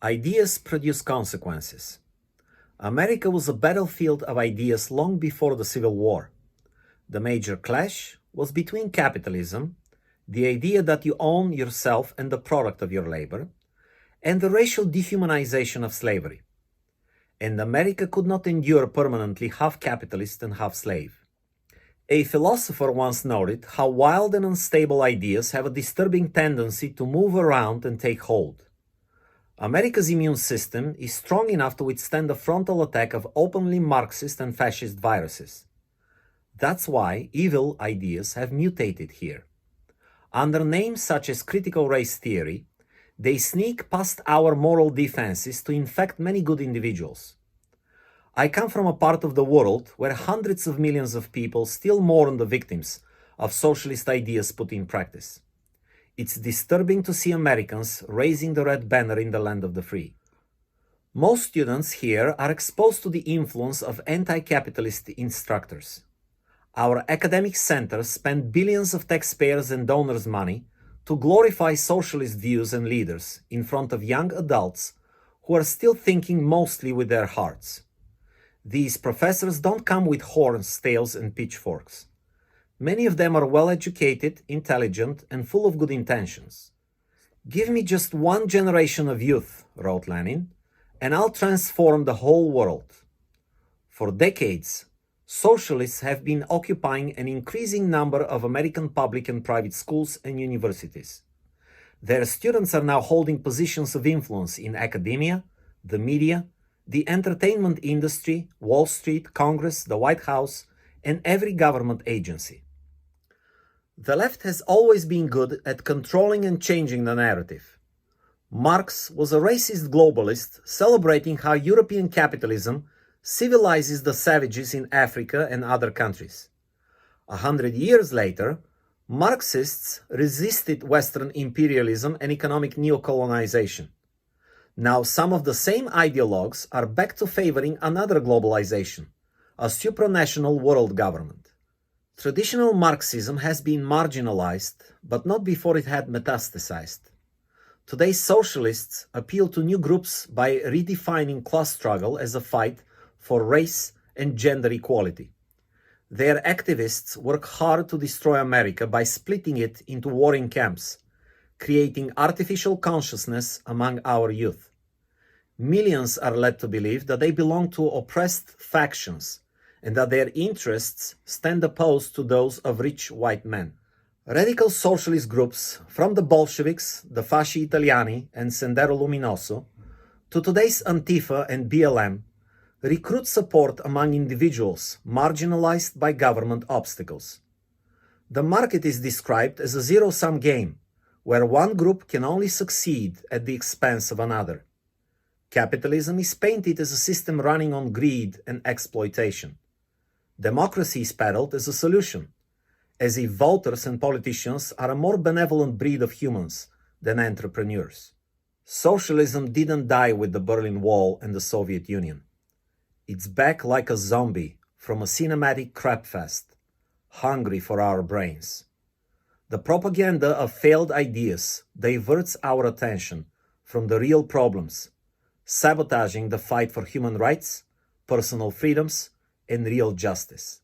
Ideas produce consequences. America was a battlefield of ideas long before the Civil War. The major clash was between capitalism, the idea that you own yourself and the product of your labor, and the racial dehumanization of slavery. And America could not endure permanently half capitalist and half slave. A philosopher once noted how wild and unstable ideas have a disturbing tendency to move around and take hold. America's immune system is strong enough to withstand the frontal attack of openly Marxist and fascist viruses. That's why evil ideas have mutated here. Under names such as critical race theory, they sneak past our moral defenses to infect many good individuals. I come from a part of the world where hundreds of millions of people still mourn the victims of socialist ideas put in practice. It's disturbing to see Americans raising the red banner in the land of the free. Most students here are exposed to the influence of anti-capitalist instructors. Our academic centers spend billions of taxpayers' and donors' money to glorify socialist views and leaders in front of young adults who are still thinking mostly with their hearts. These professors don't come with horns, tails, and pitchforks. Many of them are well-educated, intelligent, and full of good intentions. "Give me just one generation of youth," wrote Lenin, "and I'll transform the whole world." For decades, socialists have been occupying an increasing number of American public and private schools and universities. Their students are now holding positions of influence in academia, the media, the entertainment industry, Wall Street, Congress, the White House, and every government agency. The left has always been good at controlling and changing the narrative. Marx was a racist globalist celebrating how European capitalism civilizes the savages in Africa and other countries. 100 years later, Marxists resisted Western imperialism and economic neocolonization. Now some of the same ideologues are back to favoring another globalization, a supranational world government. Traditional Marxism has been marginalized, but not before it had metastasized. Today's socialists appeal to new groups by redefining class struggle as a fight for race and gender equality. Their activists work hard to destroy America by splitting it into warring camps, creating artificial consciousness among our youth. Millions are led to believe that they belong to oppressed factions and that their interests stand opposed to those of rich white men. Radical socialist groups, from the Bolsheviks, the Fasci Italiani, and Sendero Luminoso, to today's Antifa and BLM, recruit support among individuals marginalized by government obstacles. The market is described as a zero-sum game, where one group can only succeed at the expense of another. Capitalism is painted as a system running on greed and exploitation. Democracy is peddled as a solution, as if voters and politicians are a more benevolent breed of humans than entrepreneurs. Socialism didn't die with the Berlin Wall and the Soviet Union. It's back like a zombie from a cinematic crapfest, hungry for our brains. The propaganda of failed ideas diverts our attention from the real problems, sabotaging the fight for human rights, personal freedoms, and real justice.